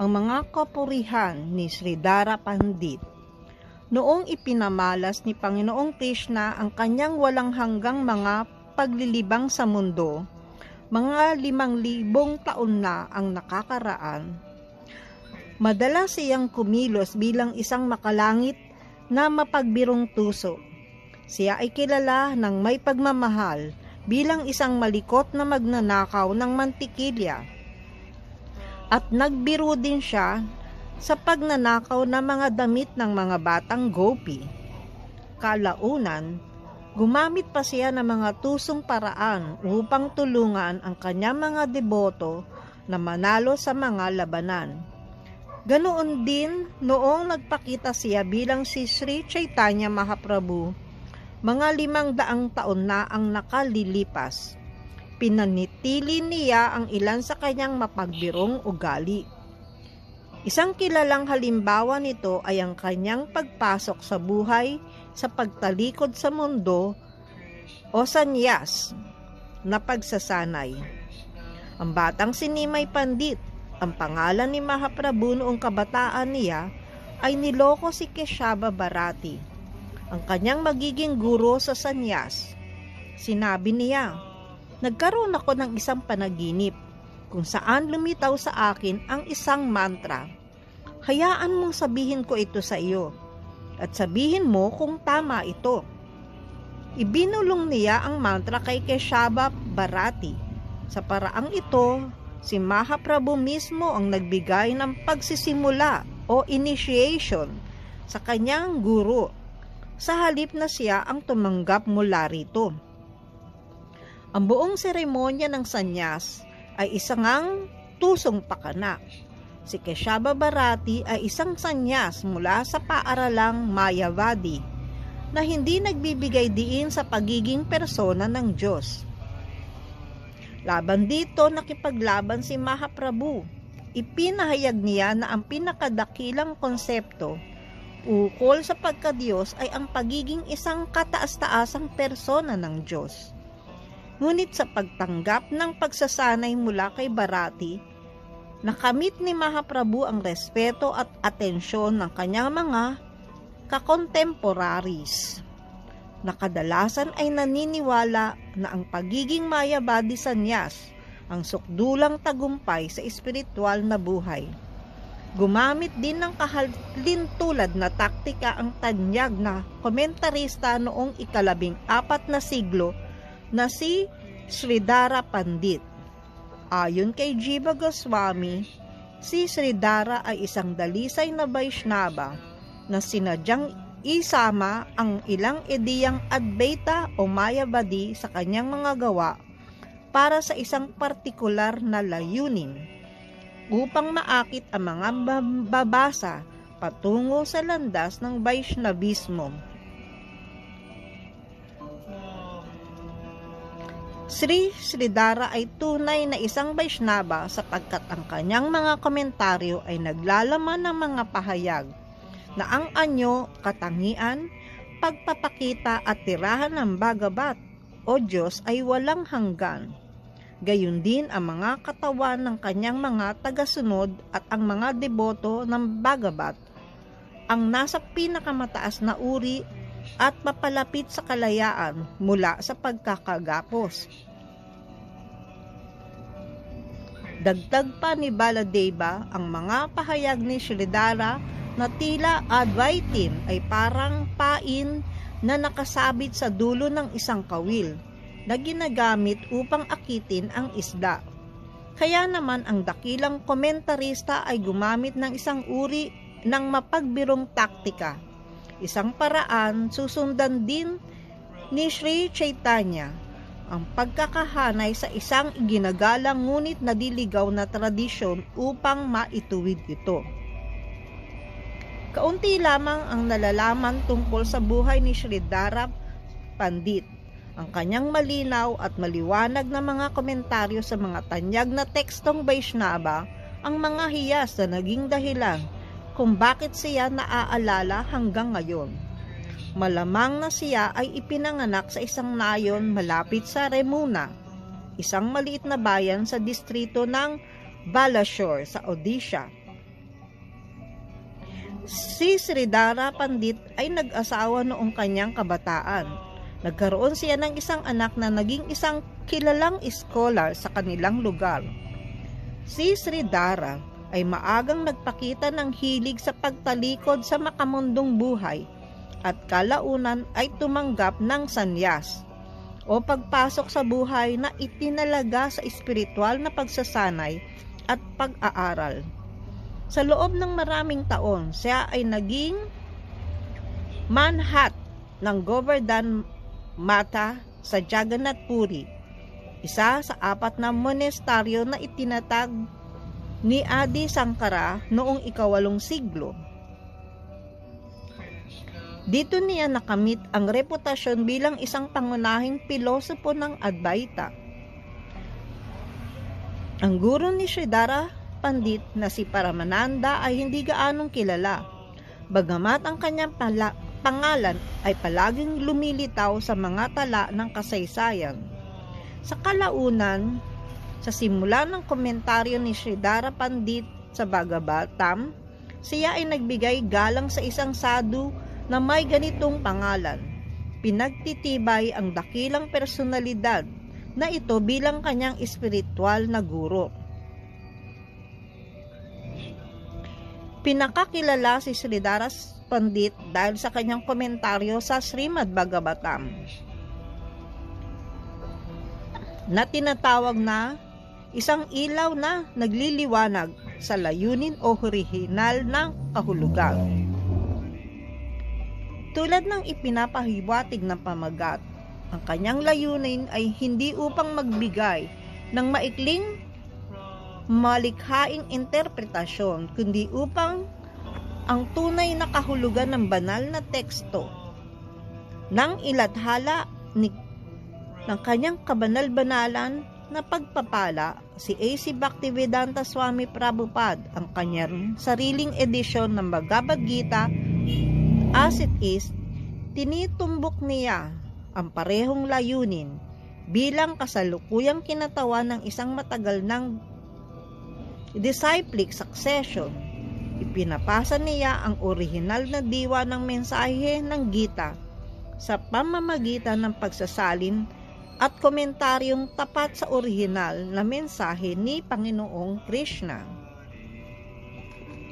ang mga kapurihan ni Sridhara Pandit. Noong ipinamalas ni Panginoong Krishna ang kanyang walang hanggang mga paglilibang sa mundo, mga 5,000 taon na ang nakakaraan. Madalas siyang kumilos bilang isang makalangit na mapagbirong tuso. Siya ay kilala ng may pagmamahal bilang isang malikot na magnanakaw ng mantikilya. At nagbiro din siya sa pagnanakaw ng mga damit ng mga batang gopi. Kalaunan, gumamit pa siya ng mga tusong paraan upang tulungan ang kanyang mga deboto na manalo sa mga labanan. Ganoon din noong nagpakita siya bilang si Sri Chaitanya Mahaprabhu, mga 500 taon na ang nakalilipas. Pinanitili niya ang ilan sa kanyang mapagbirong ugali. Isang kilalang halimbawa nito ay ang kanyang pagpasok sa buhay sa pagtalikod sa mundo o sanyas na pagsasanay. Ang batang si Nimai Pandit, ang pangalan ni Mahaprabhu noong kabataan niya, ay niloko si Keshava Bharati, ang kanyang magiging guro sa sanyas. Sinabi niya, "Nagkaroon ako ng isang panaginip kung saan lumitaw sa akin ang isang mantra. Hayaan mong sabihin ko ito sa iyo at sabihin mo kung tama ito." Ibinulong niya ang mantra kay Keshava Bharati. Sa paraang ito, si Mahaprabhu mismo ang nagbigay ng pagsisimula o initiation sa kanyang guro, sa halip na siya ang tumanggap mula rito. Ang buong seremonya ng sanyas ay isang tusong pakana. Si Keshava Bharati ay isang sanyas mula sa paaralang Mayavadi na hindi nagbibigay diin sa pagiging persona ng Diyos. Laban dito, nakipaglaban si Mahaprabhu. Ipinahayag niya na ang pinakadakilang konsepto ukol sa pagkadiyos ay ang pagiging isang kataas-taasang persona ng Diyos. Ngunit sa pagtanggap ng pagsasanay mula kay Bharati, nakamit ni Mahaprabhu ang respeto at atensyon ng kanyang mga kakontemporaries, na kadalasan ay naniniwala na ang pagiging mayabadi sanyas ang sukdulang tagumpay sa espiritual na buhay. Gumamit din ng kahalintulad na taktika ang tanyag na komentarista noong 14 na siglo na si Sridhara Pandit. Ayon kay Jiva Goswami, si Sridhara ay isang dalisay na Vaishnava na sinadyang isama ang ilang ideyang Advaita o Mayavadi sa kanyang mga gawa para sa isang partikular na layunin, upang maakit ang mga babasa patungo sa landas ng Vaishnavismo. Sridhara ay tunay na isang Vaishnava sapagkat ang kanyang mga komentaryo ay naglalaman ng mga pahayag na ang anyo, katangian, pagpapakita at tirahan ng Bhagavat o Diyos ay walang hanggan. Gayon din ang mga katawan ng kanyang mga tagasunod at ang mga deboto ng Bhagavat ang nasa pinakamataas na uri at papalapit sa kalayaan mula sa pagkakagapos. Dagdag pa ni Baladeva, ang mga pahayag ni Sridhara na tila Advaitin ay parang pain na nakasabit sa dulo ng isang kawil na ginagamit upang akitin ang isda. Kaya naman ang dakilang komentarista ay gumamit ng isang uri ng mapagbirong taktika, isang paraan susundan din ni Sri Chaitanya, ang pagkakahanay sa isang ginagalang ngunit nadiligaw na tradisyon upang maituwid ito. Kaunti lamang ang nalalaman tungkol sa buhay ni Sridhara Pandit. Ang kanyang malinaw at maliwanag na mga komentaryo sa mga tanyag na tekstong Vaishnava ang mga hiyas na naging dahilan kung bakit siya naaalala hanggang ngayon. Malamang na siya ay ipinanganak sa isang nayon malapit sa Remuna, isang maliit na bayan sa distrito ng Balashore sa Odisha. Si Sridhara Pandit ay nag-asawa noong kanyang kabataan. Nagkaroon siya ng isang anak na naging isang kilalang scholar sa kanilang lugar. Si Sridhara ay maagang nagpakita ng hilig sa pagtalikod sa makamundong buhay at kalaunan ay tumanggap ng sanyas o pagpasok sa buhay na itinalaga sa espiritual na pagsasanay at pag-aaral. Sa loob ng maraming taon, siya ay naging manhat ng Govardhan Mata sa Jagannath Puri, isa sa 4 na monasteryo na itinatag ni Adi Shankara noong ika-8 siglo. Dito niya nakamit ang reputasyon bilang isang pangunahing pilosopo ng Advaita. Ang guro ni Sridhara Pandit na si Paramananda ay hindi gaanong kilala, bagamat ang kanyang pangalan ay palaging lumilitaw sa mga tala ng kasaysayan. Sa kalaunan, sa simula ng komentaryo ni Sridhara Pandit sa Bhagavatam, siya ay nagbigay galang sa isang sadhu na may ganitong pangalan. Pinagtitibay ang dakilang personalidad na ito bilang kanyang espiritual na guro. Pinakakilala si Sridhara Pandit dahil sa kanyang komentaryo sa Srimad Bhagavatam na tinatawag na isang ilaw na nagliliwanag sa layunin o orihinal ng kahulugan. Tulad ng ipinapahiwatig ng pamagat, ang kanyang layunin ay hindi upang magbigay ng maikling malikhaing interpretasyon, kundi upang ang tunay na kahulugan ng banal na teksto ng ilathala ng kanyang kabanal-banalan na pagpapala. Si A.C. Bhaktivedanta Swami Prabhupada ang kanyang sariling edisyon ng Bhagavad Gita as it is, tinitumbok niya ang parehong layunin bilang kasalukuyang kinatawan ng isang matagal ng disciplic succession. Ipinapasa niya ang orihinal na diwa ng mensahe ng Gita sa pamamagitan ng pagsasalin at komentaryong tapat sa orihinal na mensahe ni Panginoong Krishna.